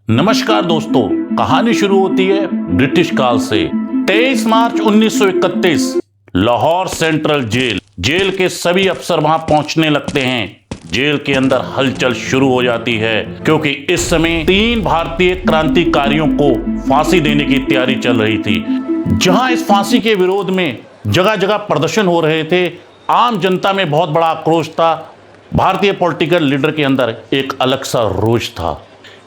नमस्कार दोस्तों, कहानी शुरू होती है ब्रिटिश काल से। 23 मार्च 1931 लाहौर सेंट्रल जेल के सभी अफसर वहां पहुंचने लगते हैं। जेल के अंदर हलचल शुरू हो जाती है क्योंकि इस समय 3 भारतीय क्रांतिकारियों को फांसी देने की तैयारी चल रही थी। जहां इस फांसी के विरोध में जगह जगह प्रदर्शन हो रहे थे, आम जनता में बहुत बड़ा आक्रोश था। भारतीय पॉलिटिकल लीडर के अंदर एक अलग सा रोष था।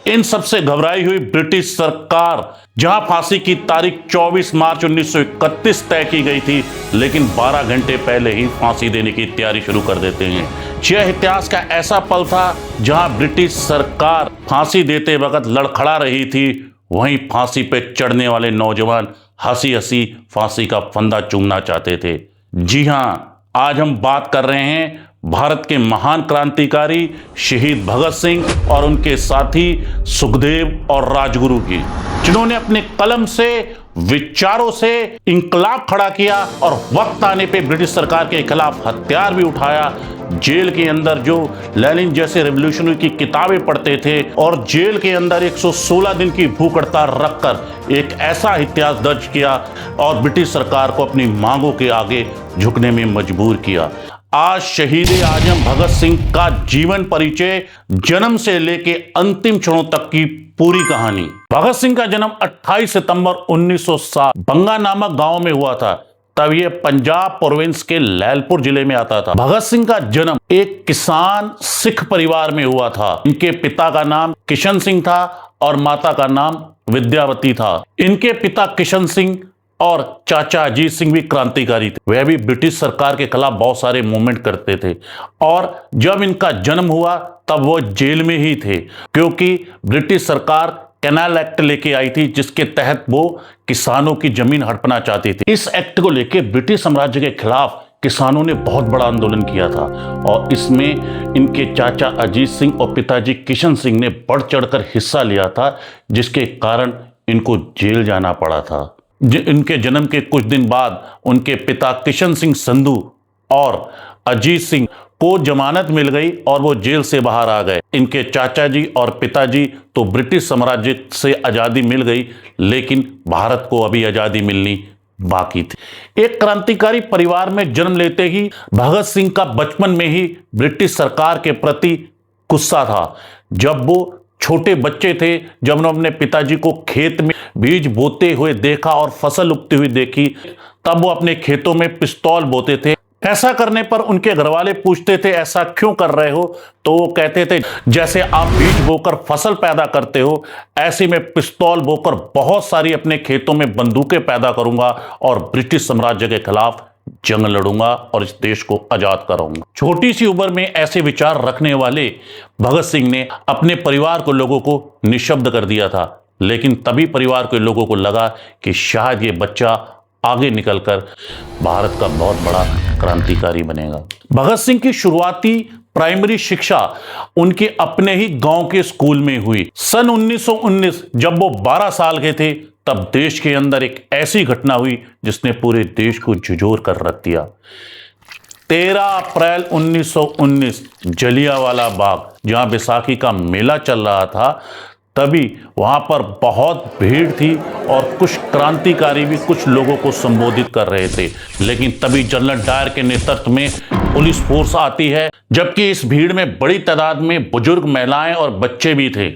इन सबसे घबराई हुई ब्रिटिश सरकार, जहां फांसी की तारीख 24 मार्च 1931 तय की गई थी, लेकिन 12 घंटे पहले ही फांसी देने की तैयारी शुरू कर देते हैं। यह इतिहास का ऐसा पल था जहां ब्रिटिश सरकार फांसी देते वक्त लड़खड़ा रही थी, वहीं फांसी पे चढ़ने वाले नौजवान हंसी हंसी फांसी का फंदा चूमना चाहते थे। जी हां, आज हम बात कर रहे हैं भारत के महान क्रांतिकारी शहीद भगत सिंह और उनके साथी सुखदेव और राजगुरु की, जिन्होंने अपने कलम से, विचारों से इंकलाब खड़ा किया और वक्त आने पे ब्रिटिश सरकार के खिलाफ हथियार भी उठाया। जेल के अंदर जो लेनिन जैसे रेवोल्यूशनरी की किताबें पढ़ते थे और जेल के अंदर 116 दिन की भूख हड़ताल रखकर एक ऐसा इतिहास दर्ज किया और ब्रिटिश सरकार को अपनी मांगों के आगे झुकने में मजबूर किया। आज शहीद आजम भगत सिंह का जीवन परिचय, जन्म से लेके अंतिम क्षणों तक की पूरी कहानी। भगत सिंह का जन्म 28 सितंबर 1907 बंगा नामक गांव में हुआ था। तब यह पंजाब प्रोविंस के लैलपुर जिले में आता था। भगत सिंह का जन्म एक किसान सिख परिवार में हुआ था। इनके पिता का नाम किशन सिंह था और माता का नाम विद्यावती था। इनके पिता किशन सिंह और चाचा अजीत सिंह भी क्रांतिकारी थे। वह भी ब्रिटिश सरकार के खिलाफ बहुत सारे मूवमेंट करते थे और जब इनका जन्म हुआ तब वो जेल में ही थे, क्योंकि ब्रिटिश सरकार कैनाल एक्ट लेके आई थी, जिसके तहत वो किसानों की जमीन हड़पना चाहती थी। इस एक्ट को लेके ब्रिटिश साम्राज्य के खिलाफ किसानों ने बहुत बड़ा आंदोलन किया था और इसमें इनके चाचा अजीत सिंह और पिताजी किशन सिंह ने बढ़ चढ़कर हिस्सा लिया था, जिसके कारण इनको जेल जाना पड़ा था। इनके जन्म के कुछ दिन बाद उनके पिता किशन सिंह संधू और अजीत सिंह को जमानत मिल गई और वो जेल से बाहर आ गए। इनके चाचा जी और पिताजी तो ब्रिटिश साम्राज्य से आज़ादी मिल गई, लेकिन भारत को अभी आज़ादी मिलनी बाकी थी। एक क्रांतिकारी परिवार में जन्म लेते ही भगत सिंह का बचपन में ही ब्रिटिश सरकार के प्रति गुस्सा था। जब वो छोटे बच्चे थे, जब उन्होंने अपने पिताजी को खेत में बीज बोते हुए देखा और फसल उगती हुई देखी, तब वो अपने खेतों में पिस्तौल बोते थे। ऐसा करने पर उनके घरवाले पूछते थे, ऐसा क्यों कर रहे हो? तो वो कहते थे, जैसे आप बीज बोकर फसल पैदा करते हो, ऐसे में पिस्तौल बोकर बहुत सारी अपने खेतों में बंदूकें पैदा करूंगा और ब्रिटिश साम्राज्य के खिलाफ जंग लड़ूंगा और इस देश को आजाद कराऊंगा। छोटी सी उम्र में ऐसे विचार रखने वाले भगत सिंह ने अपने परिवार को, लोगों को निशब्द कर दिया था, लेकिन तभी परिवार के लोगों को लगा कि शायद ये बच्चा आगे निकलकर भारत का बहुत बड़ा क्रांतिकारी बनेगा। भगत सिंह की शुरुआती प्राइमरी शिक्षा उनके अपने ही गांव के स्कूल में हुई। सन 1919 जब वो 12 साल के थे, तब देश के अंदर एक ऐसी घटना हुई जिसने पूरे देश को झिझोर कर रख दिया। 13 अप्रैल 1919 जलियांवाला बाग, जहां बैसाखी का मेला चल रहा था, तभी वहां पर बहुत भीड़ थी और कुछ क्रांतिकारी भी कुछ लोगों को संबोधित कर रहे थे, लेकिन तभी जनरल डायर के नेतृत्व में पुलिस फोर्स आती है, जबकि इस भीड़ में बड़ी तादाद में बुजुर्ग, महिलाएं और बच्चे भी थे,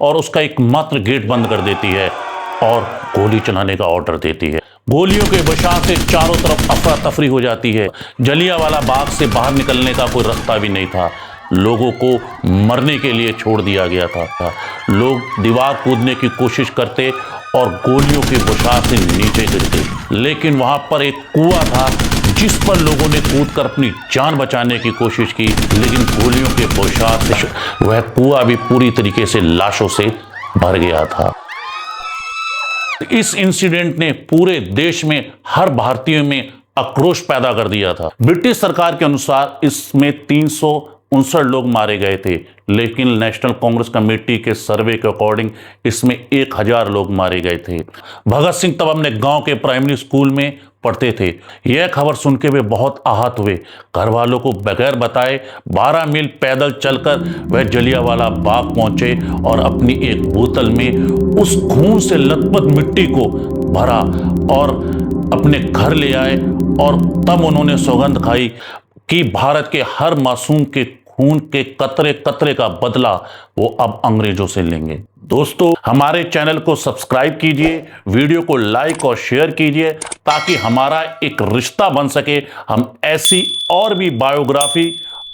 और उसका एकमात्र गेट बंद कर देती है और गोली चलाने का ऑर्डर देती है। गोलियों के बौछार से चारों तरफ अफरा तफरी हो जाती है। जलियांवाला बाग से बाहर निकलने का कोई रास्ता भी नहीं था। लोगों को मरने के लिए छोड़ दिया गया था। लोग दीवार कूदने की कोशिश करते और गोलियों के बौछार से नीचे गिरते, लेकिन वहां पर एक कुआं था जिस पर लोगों ने कूदकर अपनी जान बचाने की कोशिश की, लेकिन गोलियों के बौछार से वह कुआं भी पूरी तरीके से लाशों से भर गया था। इस इंसिडेंट ने पूरे देश में हर भारतीय में आक्रोश पैदा कर दिया था। ब्रिटिश सरकार के अनुसार इसमें 359 लोग मारे गए थे, लेकिन नेशनल कांग्रेस कमेटी के सर्वे के अकॉर्डिंग इसमें 1000 लोग मारे गए थे। भगत सिंह तब अपने गांव के प्राइमरी स्कूल में पढ़ते थे। यह खबर सुन के वे बहुत आहत हुए। घर वालों को बगैर बताए 12 मील पैदल चलकर वह जलियांवाला बाग पहुंचे और अपनी एक बोतल में उस खून से लथपथ मिट्टी को भरा और अपने घर ले आए। और तब उन्होंने सौगंध खाई कि भारत के हर मासूम के खून के कतरे कतरे का बदला वो अब अंग्रेजों से लेंगे। दोस्तों, हमारे चैनल को सब्सक्राइब कीजिए, वीडियो को लाइक और शेयर कीजिए ताकि हमारा एक रिश्ता बन सके। हम ऐसी और भी बायोग्राफी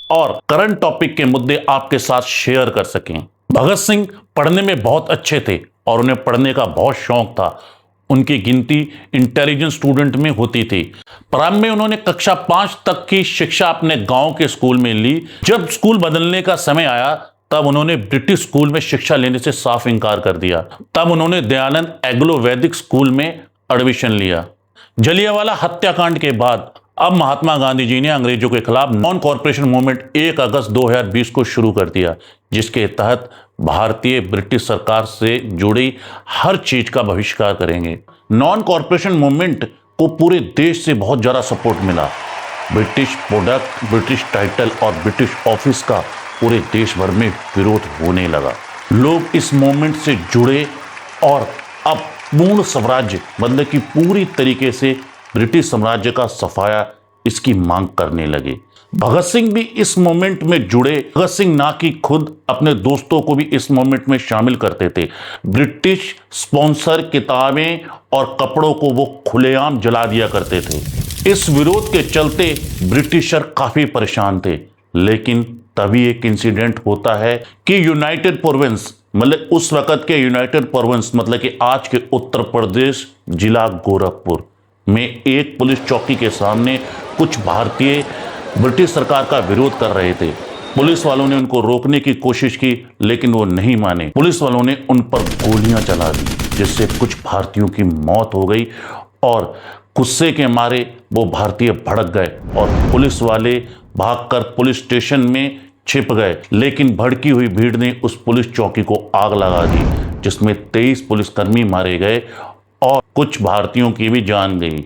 और करंट टॉपिक के मुद्दे आपके साथ शेयर कर सकें। भगत सिंह पढ़ने में बहुत अच्छे थे और उन्हें पढ़ने का बहुत शौक था। उनकी गिनती इंटेलिजेंट स्टूडेंट में होती थी। प्रारंभ में उन्होंने कक्षा 5 तक की शिक्षा अपने गांव के स्कूल में ली। जब स्कूल बदलने का समय आया तब उन्होंने ब्रिटिश स्कूल में शिक्षा लेने से साफ इनकार कर दिया। तब उन्होंने दयानंद एग्लो वैदिक स्कूल में एडमिशन लिया। जलियांवाला हत्याकांड के बाद अब महात्मा गांधी जी ने अंग्रेजों के खिलाफ नॉन कॉरपोरेशन मूवमेंट 1 अगस्त 2020 को शुरू कर दिया, जिसके तहत भारतीय ब्रिटिश सरकार से जुड़ी हर चीज का बहिष्कार करेंगे। नॉन कॉरपोरेशन मूवमेंट को पूरे देश से बहुत ज्यादा सपोर्ट मिला। ब्रिटिश प्रोडक्ट, ब्रिटिश टाइटल और ब्रिटिश ऑफिस का पूरे देश भर में विरोध होने लगा। लोग इस मूवमेंट से जुड़े और अब पूर्ण स्वराज्य मतलब कि पूरी तरीके से ब्रिटिश साम्राज्य का सफाया इसकी मांग करने लगे। भगत सिंह भी इस मूवमेंट में जुड़े। भगत सिंह ना कि खुद अपने दोस्तों को भी इस मूवमेंट में शामिल करते थे। ब्रिटिश स्पॉन्सर किताबें और कपड़ों को वो खुलेआम जला दिया करते थे। इस विरोध के चलते ब्रिटिशर काफी परेशान थे। लेकिन तभी एक इंसिडेंट होता है कि यूनाइटेड प्रोविंस मतलब उस वक्त के यूनाइटेड प्रोविंस मतलब कि आज के उत्तर प्रदेश जिला गोरखपुर में एक पुलिस चौकी के सामने कुछ भारतीय ब्रिटिश सरकार का विरोध कर रहे थे। पुलिस वालों ने उनको रोकने की कोशिश की लेकिन वो नहीं माने। पुलिस वालों ने उन पर गोलियां चला दी, जिससे कुछ भारतीयों की मौत हो गई और गुस्से के मारे वो भारतीय भड़क गए और पुलिस वाले भागकर पुलिस स्टेशन में छिप गए। लेकिन भड़की हुई भीड़ ने उस पुलिस चौकी को आग लगा दी, जिसमें 23 पुलिसकर्मी मारे गए और कुछ भारतीयों की भी जान गई।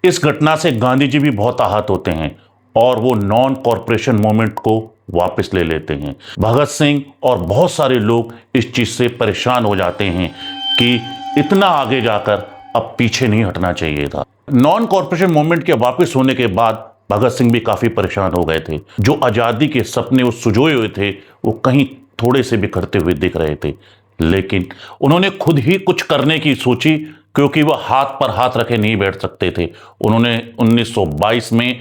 इस घटना से गांधी जी भी बहुत आहत होते हैं और वो नॉन कॉरपोरेशन मूवमेंट को वापस ले लेते हैं। भगत सिंह और बहुत सारे लोग इस चीज से परेशान हो जाते हैं कि इतना आगे जाकर अब पीछे नहीं हटना चाहिए था। नॉन कॉरपोरेशन मूवमेंट के वापस होने के बाद भगत सिंह भी काफी परेशान हो गए थे। जो आजादी के सपने वो सुजोए हुए थे वो कहीं थोड़े से बिखरते हुए दिख रहे थे। लेकिन उन्होंने खुद ही कुछ करने की सोची, क्योंकि वह हाथ पर हाथ रखे नहीं बैठ सकते थे। उन्होंने 1922 में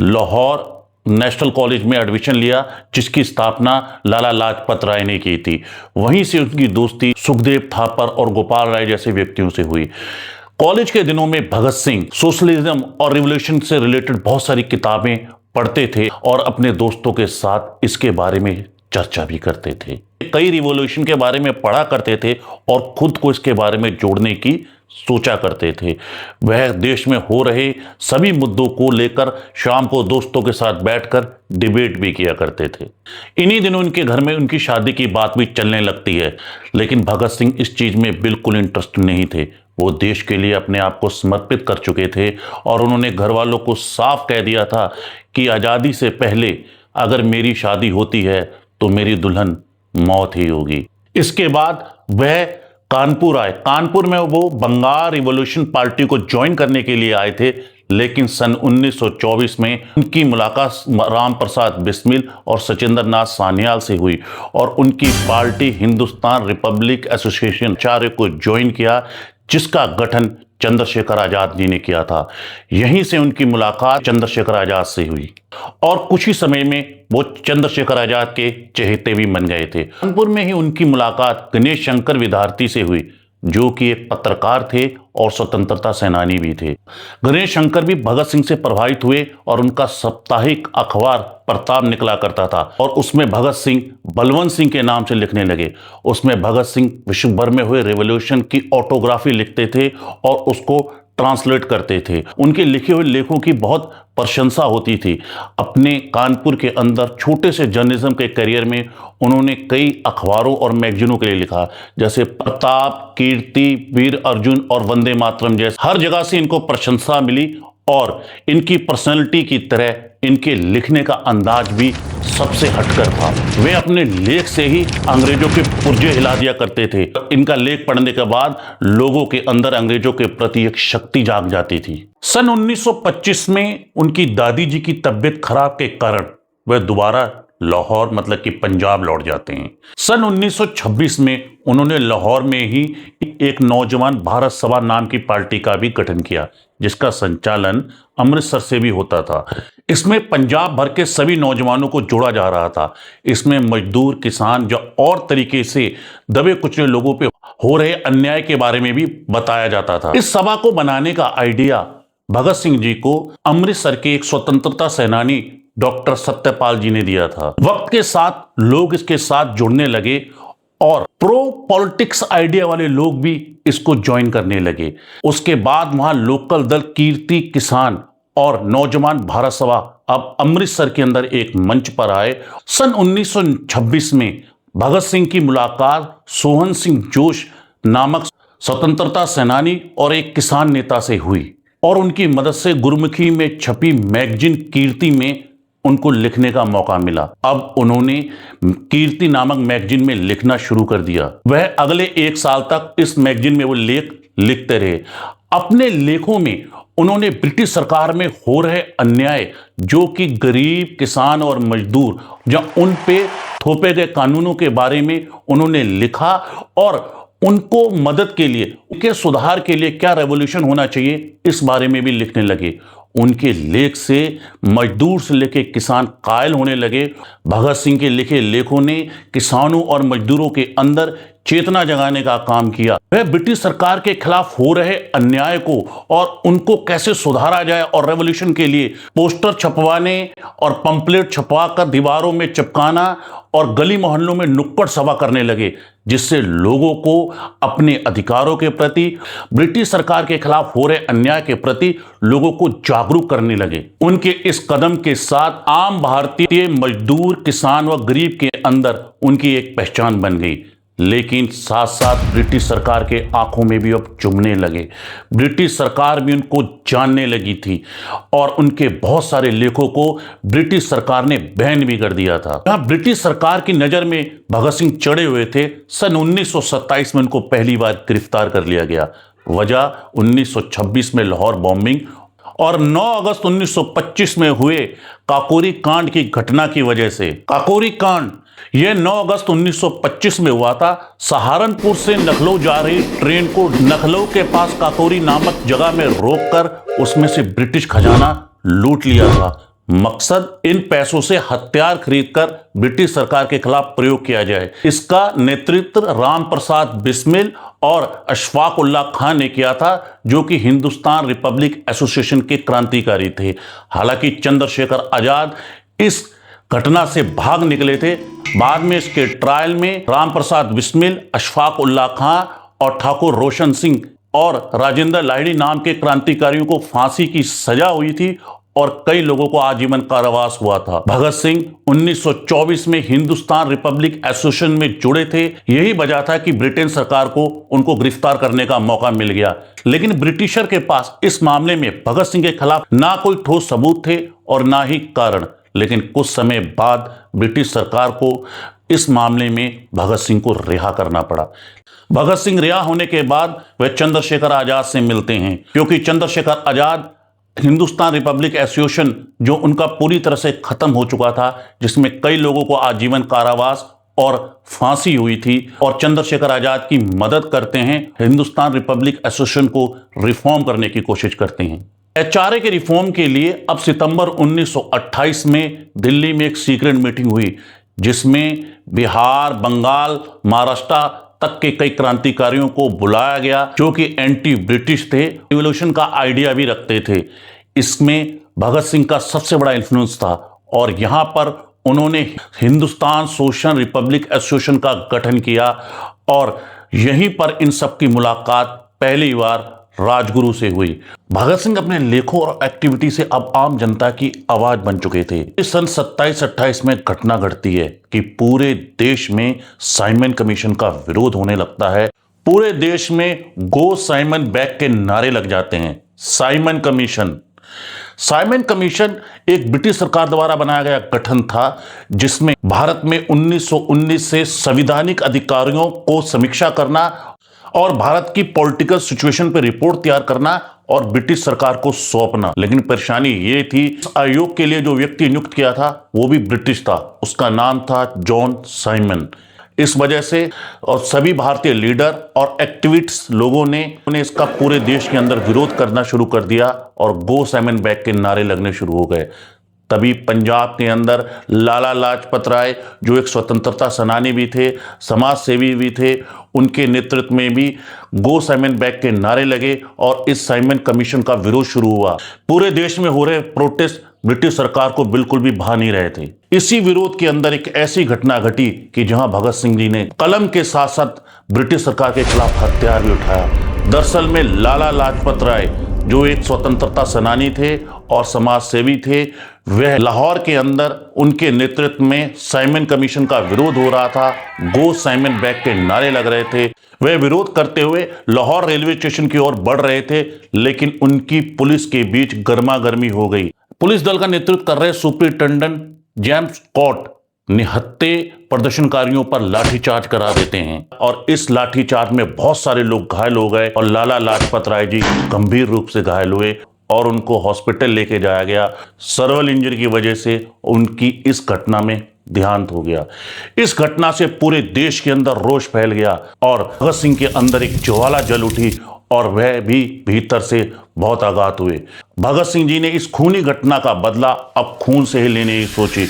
लाहौर नेशनल कॉलेज में एडमिशन लिया, जिसकी स्थापना लाला लाजपत राय ने की थी। वहीं से उनकी दोस्ती सुखदेव थापर और गोपाल राय जैसे व्यक्तियों से हुई। कॉलेज के दिनों में भगत सिंह सोशलिज्म और रिवॉल्यूशन से रिलेटेड बहुत सारी किताबें पढ़ते थे और अपने दोस्तों के साथ इसके बारे में चर्चा भी करते थे। कई रिवॉल्यूशन के बारे में पढ़ा करते थे और खुद को इसके बारे में जोड़ने की सोचा करते थे। वह देश में हो रहे सभी मुद्दों को लेकर शाम को दोस्तों के साथ बैठकर डिबेट भी किया करते थे। इन्हीं दिनों उनके घर में उनकी शादी की बात भी चलने लगती है। लेकिन भगत सिंह इस चीज में बिल्कुल इंटरेस्ट नहीं थे। वो देश के लिए अपने आप को समर्पित कर चुके थे और उन्होंने घर वालों को साफ कह दिया था कि आजादी से पहले अगर मेरी शादी होती है तो मेरी दुल्हन मौत ही होगी। इसके बाद वह कानपुर आए। कानपुर में वो बंगाल रिवॉल्यूशन पार्टी को ज्वाइन करने के लिए आए थे। लेकिन सन 1924 में उनकी मुलाकात राम प्रसाद बिस्मिल और सचिंद्र नाथ सान्याल से हुई और उनकी पार्टी हिंदुस्तान रिपब्लिक एसोसिएशन आचार्य को ज्वाइन किया, जिसका गठन चंद्रशेखर आजाद जी ने किया था। यहीं से उनकी मुलाकात चंद्रशेखर आजाद से हुई और कुछ ही समय में वो चंद्रशेखर आजाद के चहेते भी बन गए थे। कानपुर में ही उनकी मुलाकात गणेश शंकर विद्यार्थी से हुई, जो कि एक पत्रकार थे और स्वतंत्रता सेनानी भी थे। गणेश शंकर भी भगत सिंह से प्रभावित हुए और उनका साप्ताहिक अखबार प्रताप निकला करता था और उसमें भगत सिंह बलवंत सिंह के नाम से लिखने लगे। उसमें भगत सिंह विश्व भर में हुए रिवॉल्यूशन की ऑटोग्राफी लिखते थे और उसको ट्रांसलेट करते थे। उनके लिखे हुए लेखों की बहुत प्रशंसा होती थी। अपने कानपुर के अंदर छोटे से जर्नलिज्म के करियर में उन्होंने कई अखबारों और मैगजीनों के लिए लिखा, जैसे प्रताप, कीर्ति, वीर अर्जुन और वंदे मातरम जैसे। हर जगह से इनको प्रशंसा मिली और इनकी पर्सनैलिटी की तरह इनके लिखने का अंदाज भी सबसे हटकर था। वे अपने लेख से ही अंग्रेजों के पुर्जे हिला दिया करते थे। इनका लेख पढ़ने के बाद लोगों के अंदर अंग्रेजों के प्रति एक शक्ति जाग जाती थी। सन 1925 में उनकी दादी जी की तबीयत खराब के कारण वह दोबारा लाहौर मतलब कि पंजाब लौट जाते हैं। सन 1926 में उन्होंने लाहौर में ही एक नौजवान भारत सभा नाम की पार्टी का भी गठन किया, जिसका संचालन अमृतसर से भी होता था। इसमें पंजाब भर के सभी नौजवानों को जोड़ा जा रहा था। इसमें मजदूर, किसान या और तरीके से दबे कुचले लोगों पे हो रहे अन्याय के बारे में भी बताया जाता था। इस सभा को बनाने का आइडिया भगत सिंह जी को अमृतसर के एक स्वतंत्रता सेनानी डॉक्टर सत्यपाल जी ने दिया था। वक्त के साथ लोग इसके साथ जुड़ने लगे और प्रो पॉलिटिक्स आइडिया वाले लोग भी इसको ज्वाइन करने लगे। उसके बाद वहां लोकल दल कीर्ति किसान और नौजवान भारत सभा अब अमृतसर के अंदर एक मंच पर आए। सन 1926 में भगत सिंह की मुलाकात सोहन सिंह जोश नामक स्वतंत्रता सेनानी और एक किसान नेता से हुई और उनकी मदद से गुरमुखी में छपी मैगजीन कीर्ति में उनको लिखने का मौका मिला। अब उन्होंने कीर्ति नामक मैगजीन में लिखना शुरू कर दिया। वह अगले 1 साल तक इस मैगजीन में वो लेख लिखते रहे। अपने लेखों में उन्होंने ब्रिटिश सरकार में हो रहे अन्याय, जो कि गरीब, किसान और मजदूर, या उन पे थोपे गए कानूनों के बारे में उन्होंने लिखा और उनको मदद के लिए, उनके सुधार के लिए क्या रेवोल्यूशन होना चाहिए, इस बारे में भी लिखने लगे। उनके लेख से मजदूर से लेकर किसान कायल होने लगे। भगत सिंह के लिखे लेखों ने किसानों और मजदूरों के अंदर चेतना जगाने का काम किया। वह ब्रिटिश सरकार के खिलाफ हो रहे अन्याय को और उनको कैसे सुधारा जाए और रेवोल्यूशन के लिए पोस्टर छपवाने और पंपलेट छपवाकर दीवारों में चिपकाना और गली मोहल्लों में नुक्कड़ सभा करने लगे, जिससे लोगों को अपने अधिकारों के प्रति, ब्रिटिश सरकार के खिलाफ हो रहे अन्याय के प्रति लोगों को जागरूक करने लगे। उनके इस कदम के साथ आम भारतीय मजदूर, किसान व गरीब के अंदर उनकी एक पहचान बन गई। लेकिन साथ साथ ब्रिटिश सरकार के आंखों में भी अब चुभने लगे। ब्रिटिश सरकार भी उनको जानने लगी थी और उनके बहुत सारे लेखों को ब्रिटिश सरकार ने बैन भी कर दिया था। जहां ब्रिटिश सरकार की नजर में भगत सिंह चढ़े हुए थे, सन 1927 में उनको पहली बार गिरफ्तार कर लिया गया। वजह 1926 में लाहौर बॉम्बिंग और 9 अगस्त 1925 में हुए काकोरी कांड की घटना की वजह से। काकोरी कांड यह 9 अगस्त 1925 में हुआ था। सहारनपुर से लखनऊ जा रही ट्रेन को लखनऊ के पास काकोरी नामक जगह में रोककर उसमें से ब्रिटिश खजाना लूट लिया था। मकसद इन पैसों से हथियार खरीदकर ब्रिटिश सरकार के खिलाफ प्रयोग किया जाए। इसका नेतृत्व राम प्रसाद बिस्मिल और अशफाक उल्लाह खान ने किया था, जो कि हिंदुस्तान रिपब्लिक एसोसिएशन के क्रांतिकारी थे। हालांकि चंद्रशेखर आजाद इस घटना से भाग निकले थे। बाद में इसके ट्रायल में राम प्रसाद बिस्मिल, अशफाक उल्लाह खान और ठाकुर रोशन सिंह और राजेंद्र लाहिड़ी नाम के क्रांतिकारियों को फांसी की सजा हुई थी और कई लोगों को आजीवन कारावास हुआ था। भगत सिंह 1924 में हिंदुस्तान रिपब्लिक एसोसिएशन में जुड़े थे। यही वजह था कि ब्रिटेन सरकार को उनको गिरफ्तार करने का मौका मिल गया। लेकिन ब्रिटिशर के पास इस मामले में भगत सिंह के खिलाफ ना कोई ठोस सबूत थे और ना ही कारण। लेकिन कुछ समय बाद ब्रिटिश सरकार को इस मामले में भगत सिंह को रिहा करना पड़ा। भगत सिंह रिहा होने के बाद वे चंद्रशेखर आजाद से मिलते हैं, क्योंकि चंद्रशेखर आजाद हिंदुस्तान रिपब्लिक एसोसिएशन जो उनका पूरी तरह से खत्म हो चुका था, जिसमें कई लोगों को आजीवन कारावास और फांसी हुई थी, और चंद्रशेखर आजाद की मदद करते हैं, हिंदुस्तान रिपब्लिक एसोसिएशन को रिफॉर्म करने की कोशिश करते हैं। एचआरए के रिफॉर्म के लिए अब सितंबर 1928 में दिल्ली में एक सीक्रेट मीटिंग हुई, जिसमें बिहार, बंगाल, महाराष्ट्र तक के कई क्रांतिकारियों को बुलाया गया, जो कि एंटी ब्रिटिश थे, रिवॉल्यूशन का आइडिया भी रखते थे। इसमें भगत सिंह का सबसे बड़ा इन्फ्लुएंस था और यहाँ पर उन्होंने हिंदुस्तान सोशल रिपब्लिक एसोसिएशन का गठन किया और यहीं पर इन सब की मुलाकात पहली बार राजगुरु से हुई। भगत सिंह अपने लेखों और एक्टिविटी से अब आम जनता की आवाज बन चुके थे। इस सन 27-28 में घटना घटती है कि पूरे देश में साइमन कमीशन का विरोध होने लगता है। पूरे देश में गो साइमन बैक के नारे लग जाते हैं। साइमन कमीशन एक ब्रिटिश सरकार द्वारा बनाया गया गठन था, जिसमें भारत में 1919 से संवैधानिक अधिकारियों को समीक्षा करना और भारत की पॉलिटिकल सिचुएशन पर रिपोर्ट तैयार करना और ब्रिटिश सरकार को सौंपना। लेकिन परेशानी ये थी, इस आयोग के लिए जो व्यक्ति नियुक्त किया था वो भी ब्रिटिश था। उसका नाम था जॉन साइमन। इस वजह से और सभी भारतीय लीडर और एक्टिविस्ट लोगों ने इसका पूरे देश के अंदर विरोध करना शुरू कर दिया और गो साइमन बैक के नारे लगने शुरू हो गए। तभी पंजाब के अंदर लाला लाजपत राय, जो एक स्वतंत्रता सेनानी भी थे, समाज सेवी भी थे, उनके नेतृत्व में भी गो साइमन बैक के नारे लगे और इस साइमन कमीशन का विरोध शुरू हुआ। पूरे देश में हो रहे प्रोटेस्ट ब्रिटिश सरकार को बिल्कुल भी भा नहीं रहे थे। इसी विरोध के अंदर एक ऐसी घटना घटी कि जहां भगत सिंह जी ने कलम के साथ साथ ब्रिटिश सरकार के खिलाफ हथियार भी उठाया। दरअसल में लाला लाजपत राय, जो एक स्वतंत्रता सेनानी थे और समाज सेवी थे, वह लाहौर के अंदर उनके नेतृत्व में साइमन कमीशन का विरोध हो रहा था। गो साइमन बैक के नारे लग रहे थे। वह विरोध करते हुए लाहौर रेलवे स्टेशन की ओर बढ़ रहे थे, लेकिन उनकी पुलिस के बीच गर्मा गर्मी हो गई। पुलिस दल का नेतृत्व कर रहे सुपरिटेंडेंट जेम्स स्कॉट निहत्थे प्रदर्शनकारियों पर लाठीचार्ज करा देते हैं और इस लाठीचार्ज में बहुत सारे लोग घायल हो गए और लाला लाजपत राय जी गंभीर रूप से घायल हुए और उनको हॉस्पिटल लेके जाया गया। सर्वल इंजरी की वजह से उनकी इस घटना में देहांत हो गया। इस घटना से पूरे देश के अंदर रोष फैल गया और भगत सिंह के अंदर एक ज्वाला जल उठी और वह भी भीतर से बहुत आघात हुए। भगत सिंह जी ने इस खूनी घटना का बदला अब खून से ही लेने की सोची।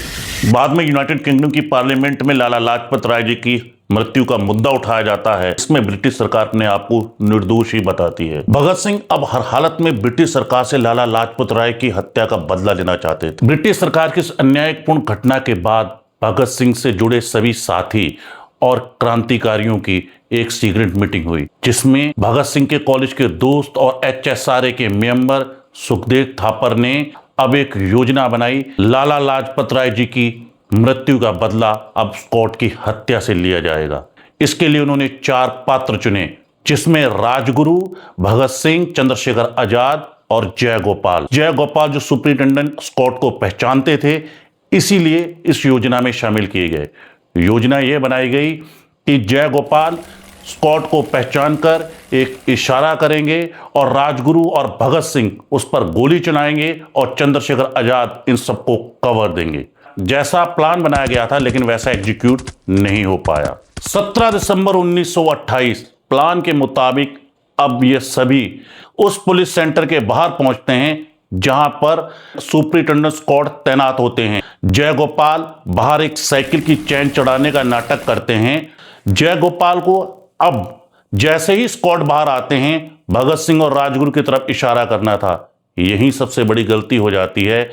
बाद में यूनाइटेड किंगडम की पार्लियामेंट में लाला लाजपत राय जी की मृत्यु का मुद्दा उठाया जाता है। इसमें ब्रिटिश सरकार अपने आप को निर्दोष ही बताती है। भगत सिंह अब हर हालत में ब्रिटिश सरकार से लाला लाजपत राय की हत्या का बदला लेना चाहते थे। ब्रिटिश सरकार की इस अन्यायपूर्ण घटना के बाद भगत सिंह से जुड़े सभी साथी और क्रांतिकारियों की एक सीक्रेट मीटिंग हुई, जिसमें भगत सिंह के कॉलेज के दोस्त और HSRA के मेंबर सुखदेव थापर ने अब एक योजना बनाई। लाला लाजपत राय जी की मृत्यु का बदला अब स्कॉट की हत्या से लिया जाएगा। इसके लिए उन्होंने 4 पात्र चुने, जिसमें राजगुरु, भगत सिंह, चंद्रशेखर आजाद और जयगोपाल। जयगोपाल जो सुपरिटेंडेंट स्कॉट को पहचानते थे, इसीलिए इस योजना में शामिल किए गए। योजना यह बनाई गई कि जयगोपाल स्कॉट को पहचानकर एक इशारा करेंगे और राजगुरु और भगत सिंह उस पर गोली चलाएंगे और चंद्रशेखर आजाद इन सबको कवर देंगे। जैसा प्लान बनाया गया था, लेकिन वैसा एग्जीक्यूट नहीं हो पाया। 17 दिसंबर 1928 प्लान के मुताबिक अब ये सभी उस पुलिस सेंटर के बाहर पहुंचते हैं जहां पर सुपरिटेंडेंट स्कॉट तैनात होते हैं। जयगोपाल बाहर एक साइकिल की चैन चढ़ाने का नाटक करते हैं। जयगोपाल को अब जैसे ही स्कॉट बाहर आते हैं, भगत सिंह और राजगुरु की तरफ इशारा करना था। यही सबसे बड़ी गलती हो जाती है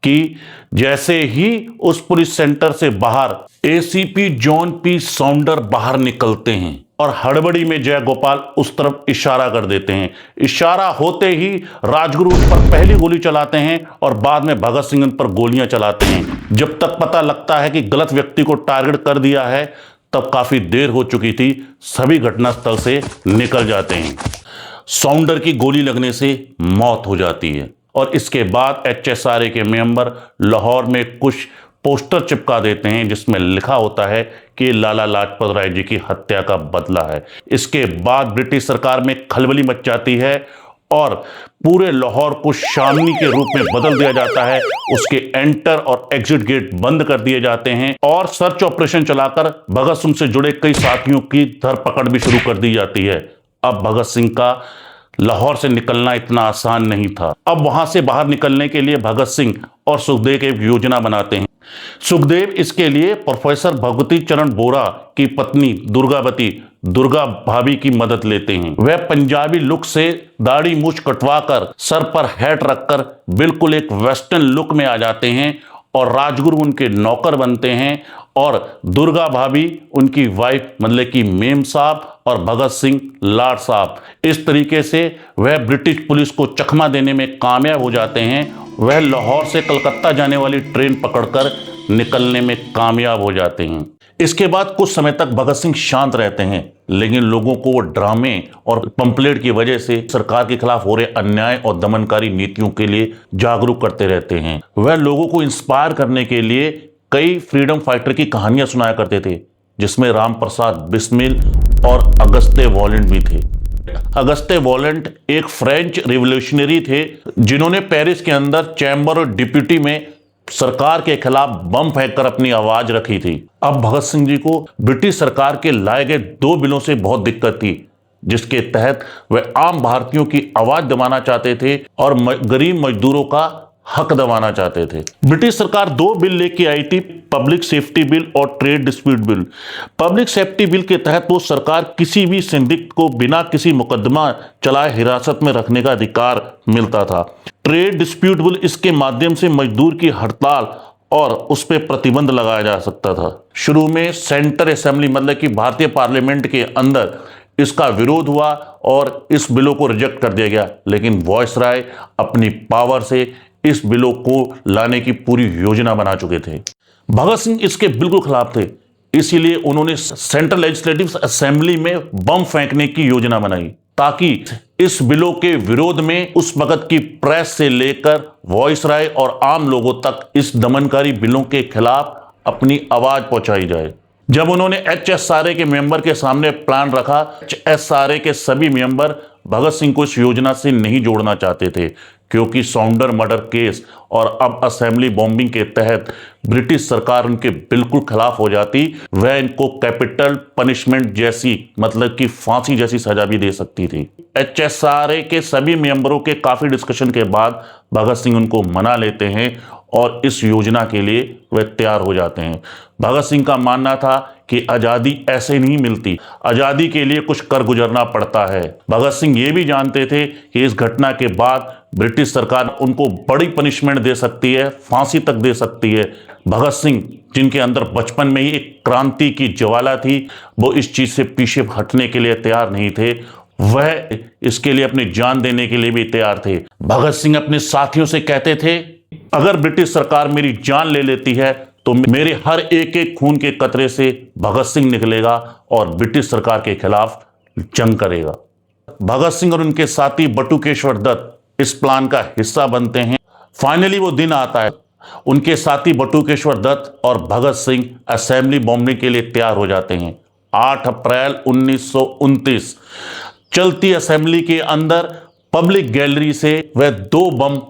कि जैसे ही उस पुलिस सेंटर से बाहर ACP जॉन पी साउंडर बाहर निकलते हैं और हड़बड़ी में जयगोपाल उस तरफ इशारा कर देते हैं। इशारा होते ही राजगुरु उस पर पहली गोली चलाते हैं और बाद में भगत सिंह उन पर गोलियां चलाते हैं। जब तक पता लगता है कि गलत व्यक्ति को टारगेट कर दिया है, तब काफी देर हो चुकी थी। सभी घटनास्थल से निकल जाते हैं। साउंडर की गोली लगने से मौत हो जाती है और इसके बाद HSRA के मेंबर लाहौर में कुछ पोस्टर चिपका देते हैं, जिसमें लिखा होता है कि लाला लाजपत राय जी की हत्या का बदला है। इसके बाद ब्रिटिश सरकार में खलबली मच जाती है और पूरे लाहौर को शामनी के रूप में बदल दिया जाता है। उसके एंटर और एग्जिट गेट बंद कर दिए जाते हैं और सर्च ऑपरेशन चलाकर भगत सिंह से जुड़े कई साथियों की धरपकड़ भी शुरू कर दी जाती है। अब भगत सिंह का लाहौर से निकलना इतना आसान नहीं था। अब वहां से बाहर निकलने के लिए भगत सिंह और सुखदेव एक योजना बनाते हैं। सुखदेव इसके लिए प्रोफेसर भगवती चरण बोरा की पत्नी दुर्गा भाभी की मदद लेते हैं। वह पंजाबी लुक से दाढ़ी मूछ कटवाकर सर पर हैट रखकर बिल्कुल एक वेस्टर्न लुक में आ जाते हैं और राजगुरु उनके नौकर बनते हैं और दुर्गा भाभी उनकी वाइफ मतलब कि मेम साहब और भगत सिंह लाड साहब। इस तरीके से वह ब्रिटिश पुलिस को चकमा देने में कामयाब हो जाते हैं। वह लाहौर से कलकत्ता जाने वाली ट्रेन पकड़कर निकलने में कामयाब हो जाते हैं। इसके बाद कुछ समय तक भगत सिंह शांत रहते हैं, लेकिन लोगों को वो ड्रामे और पंपलेट की वजह से सरकार के खिलाफ हो रहे अन्याय और दमनकारी नीतियों के लिए जागरूक करते रहते हैं। वह लोगों को इंस्पायर करने के लिए कई फ्रीडम फाइटर की कहानियां सुनाया करते थे, जिसमें राम प्रसाद बिस्मिल और अगस्ते वॉलेंट भी थे। अगस्ते वॉलेंट एक फ्रेंच रिवॉल्यूशनरी थे जिन्होंने पेरिस के अंदर चैम्बर और डिप्यूटी में सरकार के खिलाफ बम फेंककर अपनी आवाज रखी थी। अब भगत सिंह जी को ब्रिटिश सरकार के लाए गए 2 बिलों से बहुत दिक्कत थी, जिसके तहत वे आम भारतीयों की आवाज दबाना चाहते थे और गरीब मजदूरों का हक दबाना चाहते थे। ब्रिटिश सरकार 2 बिल लेके आई थी, पब्लिक सेफ्टी बिल और trade dispute bill. Public safety bill के तहत वो सरकार किसी भी संदिग्ध को बिना किसी मुकदमा चलाए हिरासत में रखने का अधिकार मिलता था। ट्रेड डिस्प्यूट बिल इसके माध्यम से मजदूर की हड़ताल और उस पर प्रतिबंध लगाया जा सकता था। शुरू में सेंटर असेंबली मतलब कि भारतीय पार्लियामेंट के अंदर इसका विरोध हुआ और इस बिलों को रिजेक्ट कर दिया गया, लेकिन वॉइसराय अपनी पावर से इस बिलों को लाने की पूरी योजना बना चुके थे। भगत सिंह इसके बिल्कुल खिलाफ थे, इसीलिए उन्होंने सेंट्रल लेजिस्लेटिव असेंबली में बम फेंकने की योजना बनाई, ताकि इस बिलों के विरोध में उस वक्त की प्रेस से लेकर वॉइसराय और आम लोगों तक इस दमनकारी बिलों के खिलाफ अपनी आवाज पहुंचाई जाए। जब उन्होंने HSRA के मेंबर के सामने प्लान रखा, HSRA के सभी मेंबर भगत सिंह को इस योजना से नहीं जोड़ना चाहते थे, क्योंकि साउंडर मर्डर केस और अब असेंबली बॉम्बिंग के तहत ब्रिटिश सरकार उनके बिल्कुल खिलाफ हो जाती। वह इनको कैपिटल पनिशमेंट जैसी मतलब कि फांसी जैसी सजा भी दे सकती थी। HSRA के सभी मेंबरों के काफी डिस्कशन के बाद भगत सिंह उनको मना लेते हैं और इस योजना के लिए वे तैयार हो जाते हैं। भगत सिंह का मानना था कि आज़ादी ऐसे नहीं मिलती, आज़ादी के लिए कुछ कर गुजरना पड़ता है। भगत सिंह ये भी जानते थे कि इस घटना के बाद ब्रिटिश सरकार उनको बड़ी पनिशमेंट दे सकती है, फांसी तक दे सकती है। भगत सिंह जिनके अंदर बचपन में ही एक क्रांति की ज्वाला थी, वो इस चीज़ से पीछे हटने के लिए तैयार नहीं थे, वह इसके लिए अपनी जान देने के लिए भी तैयार थे। भगत सिंह अपने साथियों से कहते थे, अगर ब्रिटिश सरकार मेरी जान ले लेती है तो मेरे हर एक एक खून के कतरे से भगत सिंह निकलेगा और ब्रिटिश सरकार के खिलाफ जंग करेगा। भगत सिंह और उनके साथी बटुकेश्वर दत्त इस प्लान का हिस्सा बनते हैं। फाइनली वो दिन आता है, उनके साथी बटुकेश्वर दत्त और भगत सिंह असेंबली बॉम्बिंग के लिए तैयार हो जाते हैं। 8 अप्रैल 1929 चलती असेंबली के अंदर पब्लिक गैलरी से वह 2 बम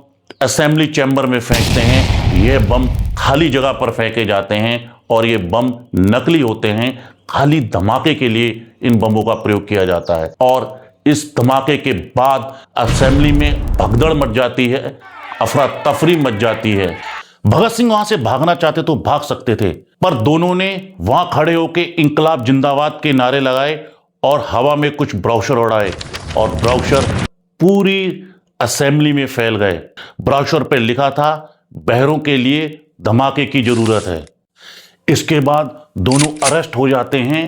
असेंबली चैम्बर में फेंकते हैं। यह बम खाली जगह पर फेंके जाते हैं और ये बम नकली होते हैं। खाली धमाके के लिए इन बमों का प्रयोग किया जाता है और इस धमाके के बाद असेंबली में भगदड़ मच जाती है, अफरा तफरी मच जाती है। भगत सिंह वहां से भागना चाहते तो भाग सकते थे, पर दोनों ने वहां खड़े होकर इंकलाब जिंदाबाद के नारे लगाए और हवा में कुछ ब्राउशर उड़ाए और ब्राउशर पूरी असेंबली में फैल गए। ब्राउशर पर लिखा था, बहरों के लिए धमाके की जरूरत है। इसके बाद दोनों अरेस्ट हो जाते हैं।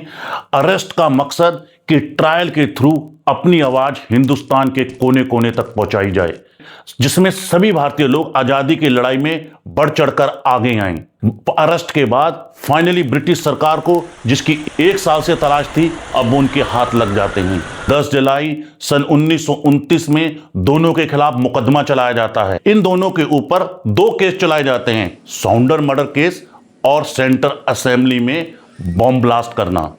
अरेस्ट का मकसद कि ट्रायल के थ्रू अपनी आवाज हिंदुस्तान के कोने कोने तक पहुंचाई जाए, जिसमें सभी भारतीय लोग आजादी की लड़ाई में बढ़ चढ़कर आगे आए। अरेस्ट के बाद फाइनली ब्रिटिश सरकार को, जिसकी 1 साल से तलाश थी, अब उनके हाथ लग जाते हैं। 10 जुलाई सन 1929 में दोनों के खिलाफ मुकदमा चलाया जाता है। इन दोनों के ऊपर 2 केस चलाए जाते हैं, साउंडर मर्डर केस और सेंटर असेंबली में बॉम्ब ब्लास्ट करना।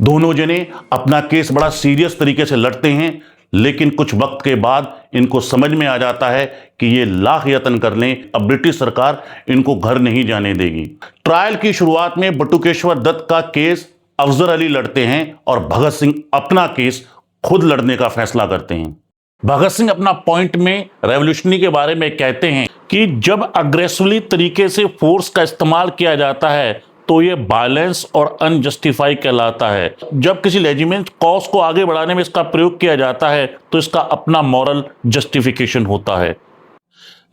दोनों जने अपना केस बड़ा सीरियस तरीके से लड़ते हैं, लेकिन कुछ वक्त के बाद इनको समझ में आ जाता है कि ये लाख यत्न कर लें, अब ब्रिटिश सरकार इनको घर नहीं जाने देगी। ट्रायल की शुरुआत में बटुकेश्वर दत्त का केस अफजल अली लड़ते हैं और भगत सिंह अपना केस खुद लड़ने का फैसला करते हैं। भगत सिंह अपना पॉइंट में रेवोल्यूशनरी के बारे में कहते हैं कि जब अग्रेसिवली तरीके से फोर्स का इस्तेमाल किया जाता है तो ये वायलेंस और अनजस्टिफाई कहलाता है। जब किसी लेजिटिमेट कॉज को आगे बढ़ाने में इसका प्रयोग किया जाता है तो इसका अपना मॉरल जस्टिफिकेशन होता है।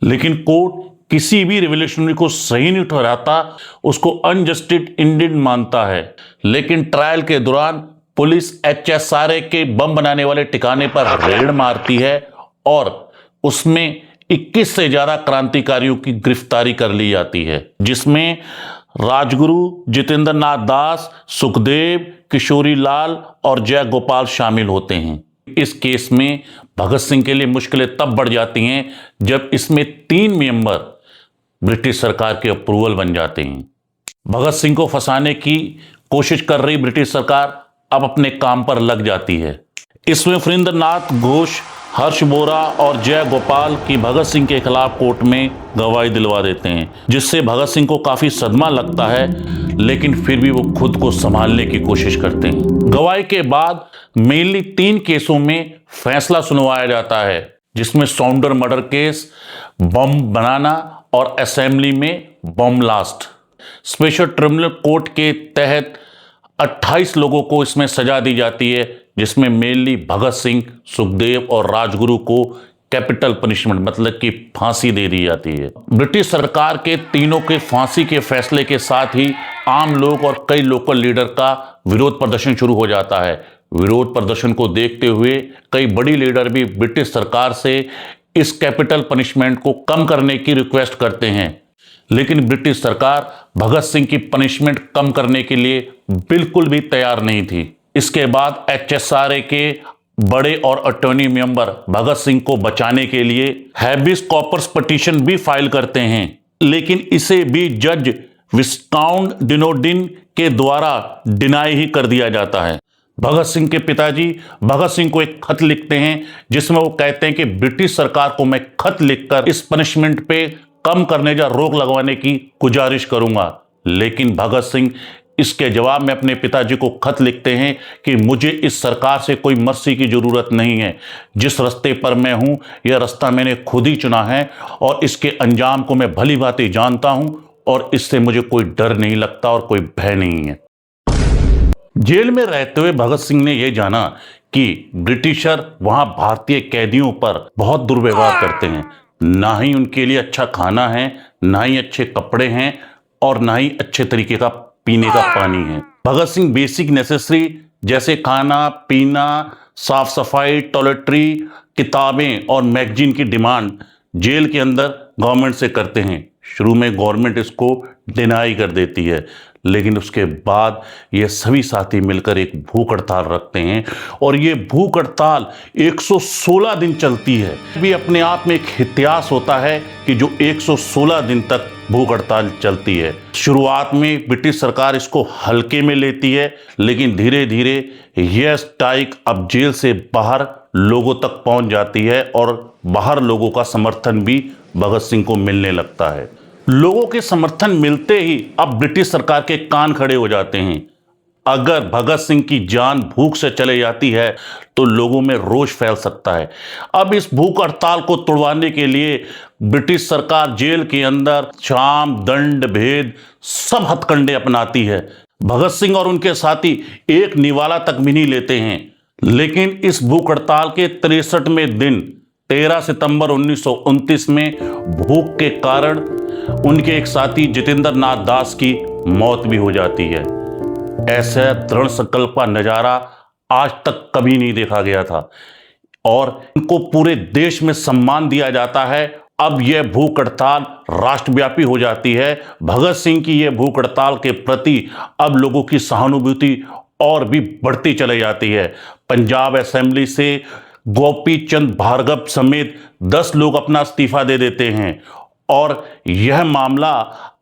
लेकिन कोर्ट किसी भी रिवॉल्यूशनरी को सही नहीं ठहराता, उसको अनजस्टिस इंडियन मानता है। लेकिन ट्रायल के दौरान पुलिस HSRA के बम बनाने वाले ठिकाने पर रेड मारती है और उसमें 21 से ज्यादा क्रांतिकारियों की गिरफ्तारी कर ली जाती है, जिसमें राजगुरु, जितेंद्र नाथ दास, सुखदेव, किशोरी लाल और जय गोपाल शामिल होते हैं। इस केस में भगत सिंह के लिए मुश्किलें तब बढ़ जाती हैं जब इसमें 3 मेंबर ब्रिटिश सरकार के अप्रूवल बन जाते हैं। भगत सिंह को फंसाने की कोशिश कर रही ब्रिटिश सरकार अब अपने काम पर लग जाती है। इसमें फरिंद्रनाथ घोष, हर्ष बोरा और जय गोपाल की भगत सिंह के खिलाफ कोर्ट में गवाही दिलवा देते हैं, जिससे भगत सिंह को काफी सदमा लगता है, लेकिन फिर भी वो खुद को संभालने की कोशिश करते हैं। गवाही के बाद मेनली 3 केसों में फैसला सुनवाया जाता है, जिसमें साउंडर मर्डर केस, बम बनाना और असेंबली में bomb blast. Special tribunal court के तहत 28 लोगों को इसमें सजा दी जाती है, जिसमें मेनली भगत सिंह, सुखदेव और राजगुरु को कैपिटल पनिशमेंट मतलब कि फांसी दे दी जाती है। ब्रिटिश सरकार के तीनों के फांसी के फैसले के साथ ही आम लोग और कई लोकल लीडर का विरोध प्रदर्शन शुरू हो जाता है। विरोध प्रदर्शन को देखते हुए कई बड़ी लीडर भी ब्रिटिश सरकार से इस कैपिटल पनिशमेंट को कम करने की रिक्वेस्ट करते हैं, लेकिन ब्रिटिश सरकार भगत सिंह की पनिशमेंट कम करने के लिए बिल्कुल भी तैयार नहीं थी। इसके बाद HSRA के बड़े और अटॉर्नी मेंबर भगत सिंह को बचाने के लिए हैबिस कॉर्पस पिटीशन भी फाइल करते हैं, लेकिन इसे भी जज विस्काउंट डिनोडिन के द्वारा डिनाई ही कर दिया जाता है। भगत सिंह के पिताजी भगत सिंह को एक खत लिखते हैं, जिसमें वो कहते हैं कि ब्रिटिश सरकार को मैं खत लिखकर इस पनिशमेंट पे कम करने या रोक लगवाने की गुजारिश करूंगा। लेकिन भगत सिंह इसके जवाब में अपने पिताजी को खत लिखते हैं कि मुझे इस सरकार से कोई मर्सी की जरूरत नहीं है। जिस रास्ते पर मैं हूं, यह रास्ता मैंने खुद ही चुना है और इसके अंजाम को मैं भली भांति जानता हूं और इससे मुझे कोई डर नहीं लगता और कोई भय नहीं है। जेल में रहते हुए भगत सिंह ने यह जाना कि ब्रिटिशर वहां भारतीय कैदियों पर बहुत दुर्व्यवहार करते हैं। ना ही उनके लिए अच्छा खाना है, ना ही अच्छे कपड़े हैं और ना ही अच्छे तरीके का पीने का पानी है। भगत सिंह बेसिक नेसेसरी जैसे खाना पीना, साफ सफाई, टॉयलेटरी, किताबें और मैगजीन की डिमांड जेल के अंदर गवर्नमेंट से करते हैं। शुरू में गवर्नमेंट इसको डिनाई कर देती है, लेकिन उसके बाद ये सभी साथी मिलकर एक भूख हड़ताल रखते हैं और ये भूख हड़ताल 116 दिन चलती है। भी अपने आप में एक इतिहास होता है कि जो 116 दिन तक भूख हड़ताल चलती है। शुरुआत में ब्रिटिश सरकार इसको हल्के में लेती है, लेकिन धीरे धीरे यह स्ट्राइक अब जेल से बाहर लोगों तक पहुंच जाती है और बाहर लोगों का समर्थन भी भगत सिंह को मिलने लगता है। लोगों के समर्थन मिलते ही अब ब्रिटिश सरकार के कान खड़े हो जाते हैं। अगर भगत सिंह की जान भूख से चले जाती है तो लोगों में रोष फैल सकता है। अब इस भूख हड़ताल को तोड़वाने के लिए ब्रिटिश सरकार जेल के अंदर शाम, दंड भेद सब हथकंडे अपनाती है। भगत सिंह और उनके साथी एक निवाला तक भी नहीं लेते हैं, लेकिन इस भूख हड़ताल के 63वें दिन 13 सितंबर 1929 में भूख के कारण उनके एक साथी जितेंद्र नाथ दास की मौत भी हो जाती है। ऐसा दृढ़ संकल्प का नजारा आज तक कभी नहीं देखा गया था और इनको पूरे देश में सम्मान दिया जाता है। अब यह भूख हड़ताल राष्ट्रव्यापी हो जाती है। भगत सिंह की यह भूख हड़ताल के प्रति अब लोगों की सहानुभूति और भी बढ़ती चली जाती है। पंजाब असेंबली से गोपी चंद भार्गव समेत 10 लोग अपना इस्तीफा दे देते हैं और यह मामला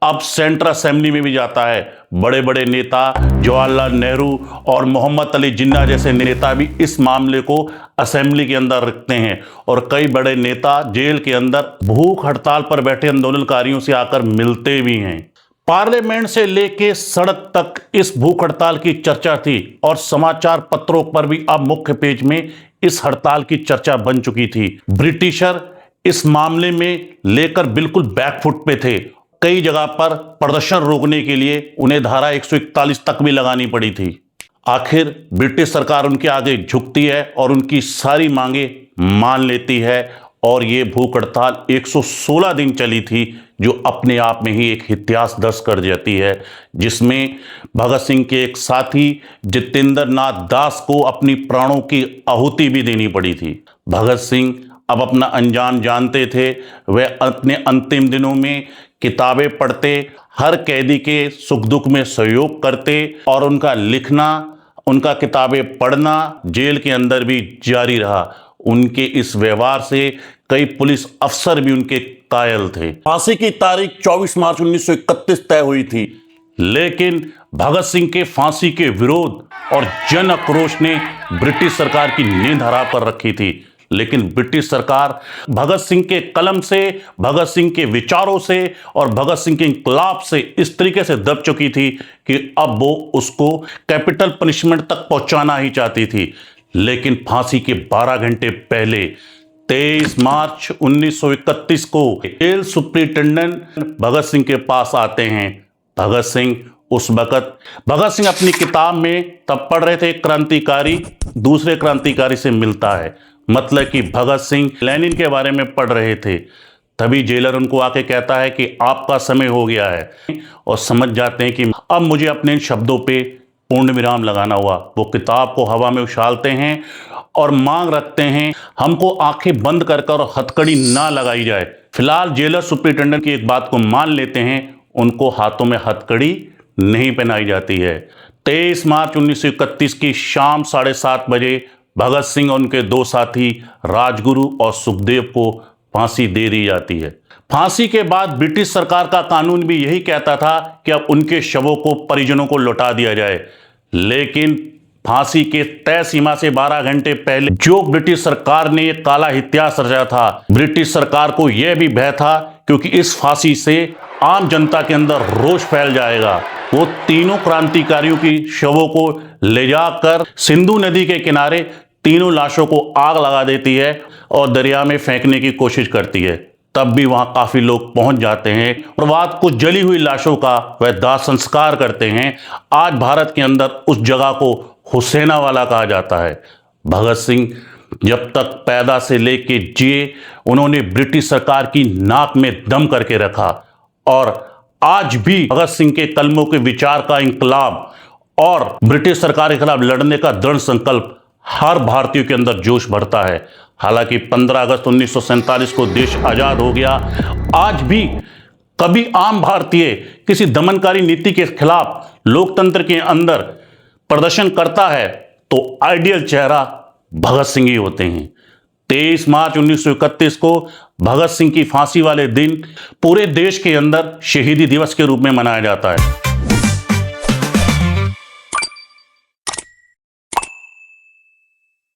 अब सेंट्रल असेंबली में भी जाता है। बड़े बड़े नेता जवाहरलाल नेहरू और मोहम्मद अली जिन्ना जैसे नेता भी इस मामले को असेंबली के अंदर रखते हैं और कई बड़े नेता जेल के अंदर भूख हड़ताल पर बैठे आंदोलनकारियों से आकर मिलते भी हैं। पार्लियामेंट से लेके सड़क तक इस भूख हड़ताल की चर्चा थी और समाचार पत्रों पर भी अब मुख्य पेज में इस हड़ताल की चर्चा बन चुकी थी। ब्रिटिशर इस मामले में लेकर बिल्कुल बैकफुट पे थे। कई जगह पर प्रदर्शन रोकने के लिए उन्हें धारा 141 तक भी लगानी पड़ी थी। आखिर ब्रिटिश सरकार उनके आगे झुकती है और उनकी सारी मांगे मान लेती है और ये भूख हड़ताल 116 दिन चली थी, जो अपने आप में ही एक इतिहास दर्ज कर जाती है, जिसमें भगत सिंह के एक साथी जितेंद्र नाथ दास को अपनी प्राणों की आहुति भी देनी पड़ी थी। भगत सिंह अब अपना अंजाम जानते थे। वह अपने अंतिम दिनों में किताबें पढ़ते, हर कैदी के सुख दुख में सहयोग करते और उनका लिखना, उनका किताबें पढ़ना जेल के अंदर भी जारी रहा। उनके इस व्यवहार से कई पुलिस अफसर भी उनके कायल थे। फांसी की तारीख 24 मार्च 1931 तय हुई थी, लेकिन भगत सिंह के फांसी के विरोध और जन आक्रोश ने ब्रिटिश सरकार की नींद हराम कर रखी थी। लेकिन ब्रिटिश सरकार भगत सिंह के कलम से, भगत सिंह के विचारों से और भगत सिंह के इंकलाब से इस तरीके से दब चुकी थी कि अब वो उसको कैपिटल पनिशमेंट तक पहुंचाना ही चाहती थी। लेकिन फांसी के 12 घंटे पहले 23 मार्च 1931 को जेल सुप्रिंटेंडेंट भगत सिंह के पास आते हैं। भगत सिंह अपनी किताब में तब पढ़ रहे थे, क्रांतिकारी दूसरे क्रांतिकारी से मिलता है, मतलब कि भगत सिंह लेनिन के बारे में पढ़ रहे थे। तभी जेलर उनको आके कहता है कि आपका समय हो गया है, और समझ जाते हैं कि अब मुझे अपने इन शब्दों पे पूर्ण विराम लगाना हुआ। वो किताब को हवा में उछालते हैं और मांग रखते हैं हमको आंखें बंद कर और हथकड़ी ना लगाई जाए। फिलहाल जेलर सुप्रिंटेंडेंट की एक बात को मान लेते हैं, उनको हाथों में हथकड़ी नहीं पहनाई जाती है। 23 मार्च 1931 की शाम 7:30 बजे भगत सिंह और उनके दो साथी राजगुरु और सुखदेव को फांसी दे दी जाती है। फांसी के बाद ब्रिटिश सरकार का कानून भी यही कहता था कि अब उनके शवों को परिजनों को लौटा दिया जाए, लेकिन फांसी के तय सीमा से 12 घंटे पहले जो ब्रिटिश सरकार ने यह काला इतिहास रचा था, ब्रिटिश सरकार को यह भी भय था क्योंकि इस फांसी से आम जनता के अंदर रोष फैल जाएगा। वो तीनों क्रांतिकारियों की शवों को ले जाकर सिंधु नदी के किनारे तीनों लाशों को आग लगा देती है और दरिया में फेंकने की कोशिश करती है। तब भी वहां काफी लोग पहुंच जाते हैं और बाद कुछ जली हुई लाशों का वह दाह संस्कार करते हैं। आज भारत के अंदर उस जगह को हुसैना वाला कहा जाता है। भगत सिंह जब तक पैदा से लेके जिए, उन्होंने ब्रिटिश सरकार की नाक में दम करके रखा, और आज भी भगत सिंह के कलमों के विचार का इंकलाब और ब्रिटिश सरकार के खिलाफ लड़ने का दृढ़ संकल्प हर भारतीय के अंदर जोश भरता है। हालांकि 15 अगस्त 1947 को देश आजाद हो गया, आज भी कभी आम भारतीय किसी दमनकारी नीति के खिलाफ लोकतंत्र के अंदर प्रदर्शन करता है तो आइडियल चेहरा भगत सिंह ही होते हैं। 23 मार्च 1931 को भगत सिंह की फांसी वाले दिन पूरे देश के अंदर शहीदी दिवस के रूप में मनाया जाता है।